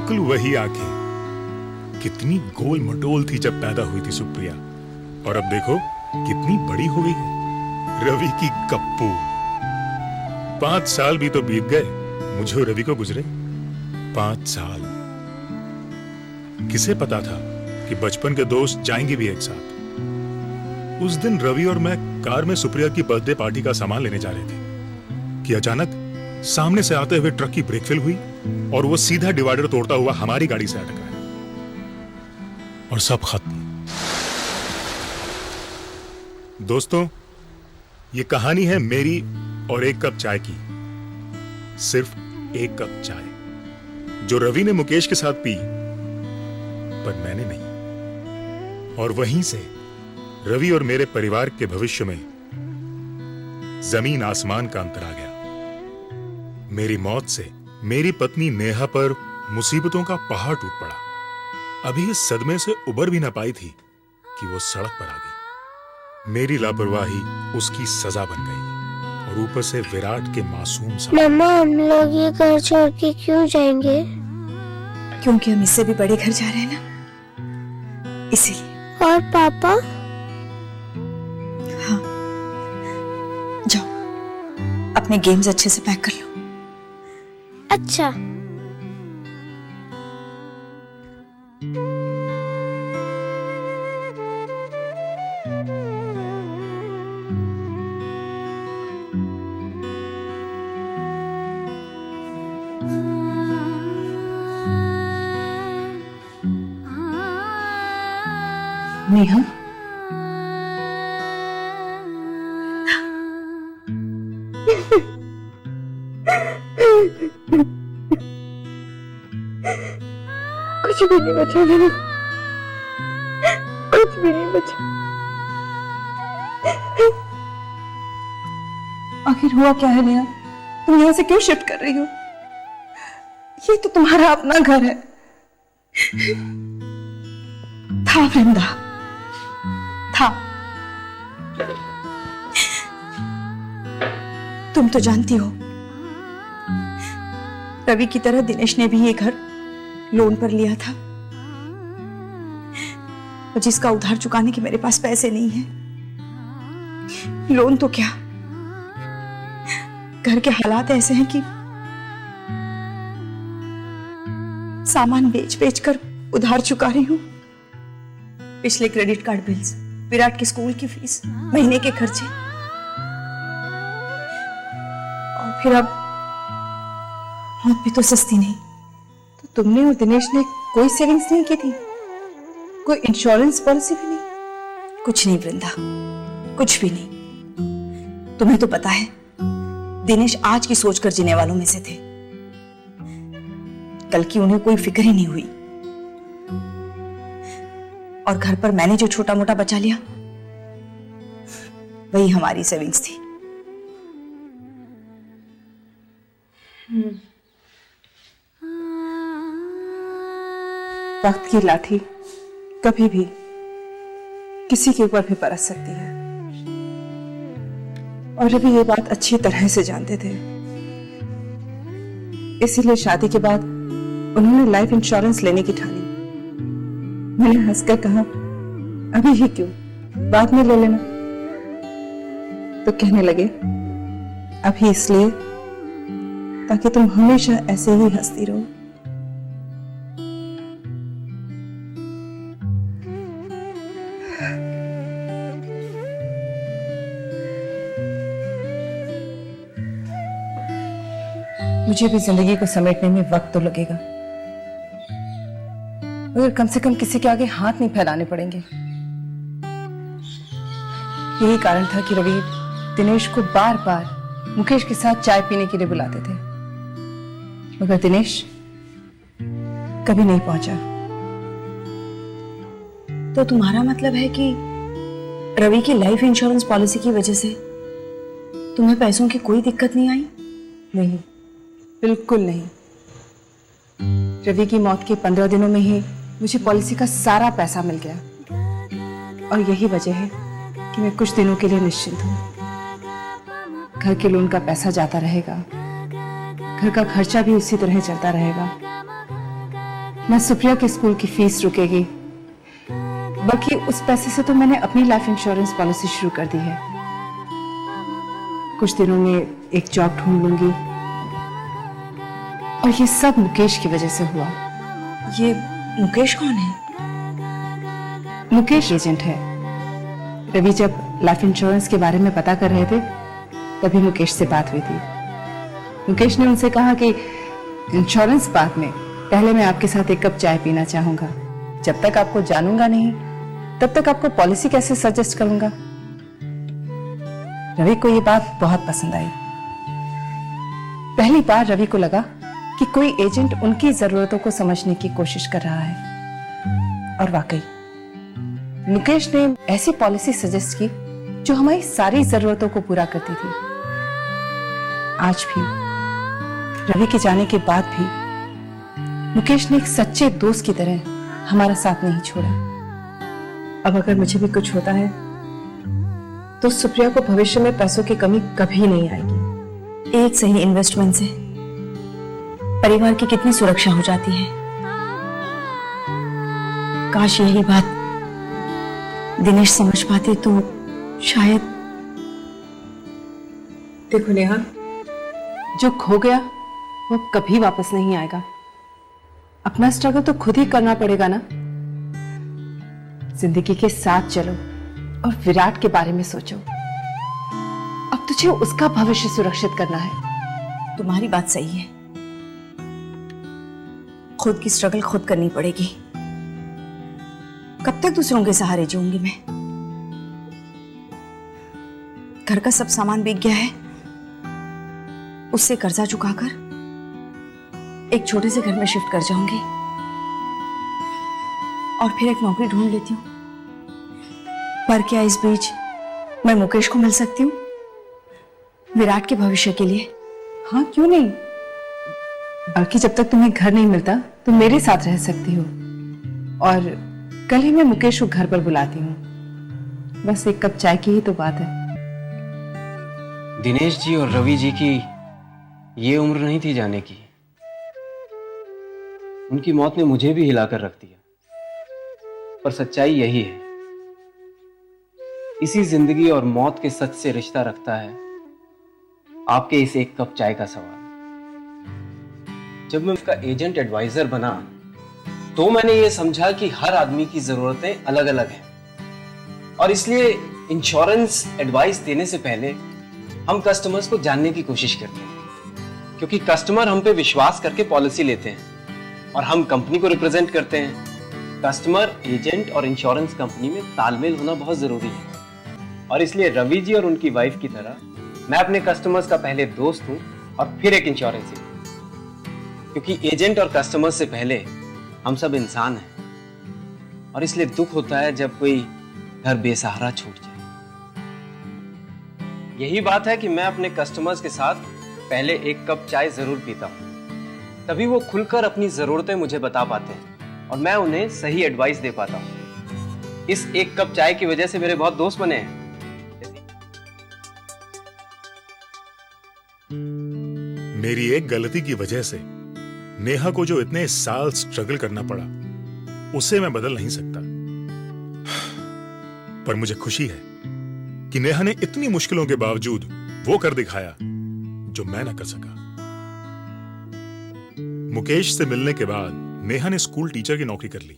बिल्कुल वही आंखें। कितनी गोल मटोल थी जब पैदा हुई थी सुप्रिया, और अब देखो कितनी बड़ी हो गई है। रवि की गप्पू। 5 साल भी तो बीत गए मुझे और रवि को गुजरे। 5 साल। किसे पता था कि बचपन के दोस्त जाएंगे भी एक साथ। उस दिन रवि और मैं कार में सुप्रिया की बर्थडे पार्टी का सामान लेने जा रहे थे कि अचानक सामने से आते हुए ट्रक की ब्रेक फेल हुई और वो सीधा डिवाइडर तोड़ता हुआ हमारी गाड़ी से अटका और सब खत्म। दोस्तों, ये कहानी है मेरी और एक कप चाय की। सिर्फ एक कप चाय जो रवि ने मुकेश के साथ पी, पर मैंने नहीं। और वहीं से रवि और मेरे परिवार के भविष्य में जमीन आसमान का अंतर आ गया। मेरी मौत से मेरी पत्नी नेहा पर मुसीबतों का पहाड़ टूट पड़ा। अभी इस सदमे से उबर भी ना पाई थी कि वो सड़क पर आ गई। मेरी लापरवाही उसकी सजा बन गई और ऊपर से विराट के मासूम सा। मम्मा, हम लोग ये घर छोड़ के क्यों जाएंगे? क्योंकि हम इससे भी बड़े घर जा रहे हैं ना, इसीलिए। और पापा? हाँ, जाओ अपने गेम्स अच्छे से पैक कर लो। अच्छा। नेहा, कुछ भी नहीं बचा मेरे, कुछ भी नहीं बचा। आखिर हुआ क्या है नेहा? तुम यहाँ से क्यों शिफ्ट कर रही हो? ये तो तुम्हारा अपना घर है। था वृंदा, था। तुम तो जानती हो, रवि की तरह दिनेश ने भी ये घर लोन पर लिया था, और जिसका उधार चुकाने के मेरे पास पैसे नहीं है। लोन तो क्या, घर के हालात ऐसे हैं कि सामान बेच बेच कर उधार चुका रही हूं। पिछले क्रेडिट कार्ड बिल्स, विराट के स्कूल की फीस, महीने के खर्चे, और फिर अब मौत भी तो सस्ती नहीं। तो तुमने और दिनेश ने कोई सेविंग्स नहीं की थी? कोई इंश्योरेंस पॉलिसी भी नहीं? कुछ नहीं वृंदा, कुछ भी नहीं। तुम्हें तो पता है दिनेश आज की सोचकर जीने वालों में से थे। कल की उन्हें कोई फिक्र ही नहीं हुई। और घर पर मैंने जो छोटा मोटा बचा लिया, वही हमारी सेविंग्स थी। वक्त की लाठी कभी भी किसी के ऊपर भी बरस सकती है, और रवि ये बात अच्छी तरह से जानते थे। इसीलिए शादी के बाद उन्होंने लाइफ इंश्योरेंस लेने की ठानी। मैंने हंसकर कहा, अभी ही क्यों, बाद में ले लेना। तो कहने लगे, अभी इसलिए ताकि तुम हमेशा ऐसे ही हंसती रहो। मुझे भी जिंदगी को समेटने में वक्त तो लगेगा, मगर कम से कम किसी के आगे हाथ नहीं फैलाने पड़ेंगे। यही कारण था कि रवि दिनेश को बार बार मुकेश के साथ चाय पीने के लिए बुलाते थे, मगर दिनेश कभी नहीं पहुंचा। तो तुम्हारा मतलब है कि रवि की लाइफ इंश्योरेंस पॉलिसी की वजह से तुम्हें पैसों की कोई दिक्कत नहीं आई? नहीं, बिल्कुल नहीं। रवि की मौत के 15 दिनों में ही मुझे पॉलिसी का सारा पैसा मिल गया, और यही वजह है कि मैं कुछ दिनों के लिए निश्चिंत हूँ। घर के लोन का पैसा जाता रहेगा, घर का खर्चा भी उसी तरह चलता रहेगा, ना सुप्रिया के स्कूल की फीस रुकेगी, बल्कि उस पैसे से तो मैंने अपनी लाइफ इंश्योरेंस पॉलिसी शुरू कर दी है। कुछ दिनों में एक जॉब ढूंढ लूंगी, और ये सब मुकेश की वजह से हुआ। ये मुकेश कौन है? मुकेश एजेंट है। रवि जब लाइफ इंश्योरेंस के बारे में पता कर रहे थे, तभी मुकेश से बात हुई थी। मुकेश ने उनसे कहा कि इंश्योरेंस बात में, पहले मैं आपके साथ एक कप चाय पीना चाहूंगा। जब तक आपको जानूंगा नहीं, तब तक आपको पॉलिसी कैसे सजेस्ट करूंगा। रवि को ये बात बहुत पसंद आई। पहली बार रवि को लगा कि कोई एजेंट उनकी जरूरतों को समझने की कोशिश कर रहा है। और वाकई मुकेश ने ऐसी पॉलिसी सजेस्ट की जो हमारी सारी जरूरतों को पूरा करती थी। आज भी, रवि के जाने के बाद भी, मुकेश ने एक सच्चे दोस्त की तरह हमारा साथ नहीं छोड़ा। अब अगर मुझे भी कुछ होता है तो सुप्रिया को भविष्य में पैसों की कमी कभी नहीं आएगी। एक सही इन्वेस्टमेंट से परिवार की कितनी सुरक्षा हो जाती है। काश यही बात दिनेश समझ पाते तो शायद। देखो नेहा, जो खो गया वो कभी वापस नहीं आएगा। अपना स्ट्रगल तो खुद ही करना पड़ेगा ना। जिंदगी के साथ चलो और विराट के बारे में सोचो। अब तुझे उसका भविष्य सुरक्षित करना है। तुम्हारी बात सही है, खुद की स्ट्रगल खुद करनी पड़ेगी। कब तक दूसरों के सहारे जीऊंगी मैं? घर का सब सामान बिक गया है, उससे कर्जा चुकाकर एक छोटे से घर में शिफ्ट कर जाऊंगी और फिर एक नौकरी ढूंढ लेती हूँ। पर क्या इस बीच मैं मुकेश को मिल सकती हूँ विराट के भविष्य के लिए? हाँ, क्यों नहीं। बल्कि जब तक तुम्हें घर नहीं मिलता तो मेरे साथ रह सकती हो। और कल ही मैं मुकेश को घर पर बुलाती हूँ। बस एक कप चाय की ही तो बात है। दिनेश जी और रवि जी की ये उम्र नहीं थी जाने की। उनकी मौत ने मुझे भी हिलाकर रख दिया। पर सच्चाई यही है, इसी जिंदगी और मौत के सच से रिश्ता रखता है आपके इस एक कप चाय का सवाल। जब मैं उसका एजेंट एडवाइजर बना तो मैंने ये समझा कि हर आदमी की जरूरतें अलग अलग हैं, और इसलिए इंश्योरेंस एडवाइस देने से पहले हम कस्टमर्स को जानने की कोशिश करते हैं, क्योंकि कस्टमर हम पे विश्वास करके पॉलिसी लेते हैं और हम कंपनी को रिप्रेजेंट करते हैं। कस्टमर, एजेंट और इंश्योरेंस कंपनी में तालमेल होना बहुत जरूरी है, और इसलिए रवि जी और उनकी वाइफ की तरह मैं अपने कस्टमर्स का पहले दोस्त हूं और फिर एक इंश्योरेंस एजेंट, क्योंकि एजेंट और कस्टमर से पहले हम सब इंसान हैं, और इसलिए दुख होता है जब कोई घर बेसहारा छूट जाए। यही बात है कि मैं अपने कस्टमर्स के साथ पहले एक कप चाय जरूर पीता हूं, तभी वो खुलकर अपनी जरूरतें मुझे बता पाते हैं और मैं उन्हें सही एडवाइस दे पाता हूं। इस एक कप चाय की वजह से मेरे बहुत दोस्त बने हैं। मेरी एक गलती की वजह से नेहा को जो इतने साल स्ट्रगल करना पड़ा, उसे मैं बदल नहीं सकता। पर मुझे खुशी है कि नेहा ने इतनी मुश्किलों के बावजूद वो कर दिखाया जो मैं ना कर सका। मुकेश से मिलने के बाद नेहा ने स्कूल टीचर की नौकरी कर ली।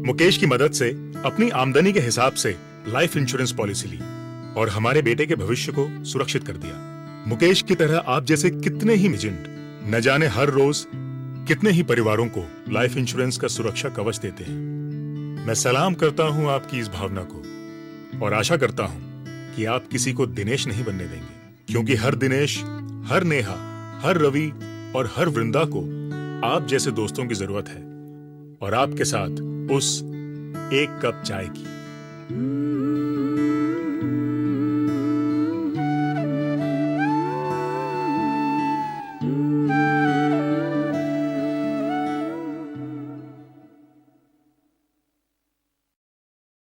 मुकेश की मदद से अपनी आमदनी के हिसाब से लाइफ इंश्योरेंस पॉलिसी ली और हमारे बेटे के भविष्य को सुरक्षित कर दिया। मुकेश की तरह आप जैसे कितने ही एजेंट न जाने हर रोज कितने ही परिवारों को लाइफ इंश्योरेंस का सुरक्षा कवच देते हैं। मैं सलाम करता हूं आपकी इस भावना को और आशा करता हूं कि आप किसी को दिनेश नहीं बनने देंगे, क्योंकि हर दिनेश, हर नेहा, हर रवि और हर वृंदा को आप जैसे दोस्तों की जरूरत है, और आपके साथ उस एक कप चाय की।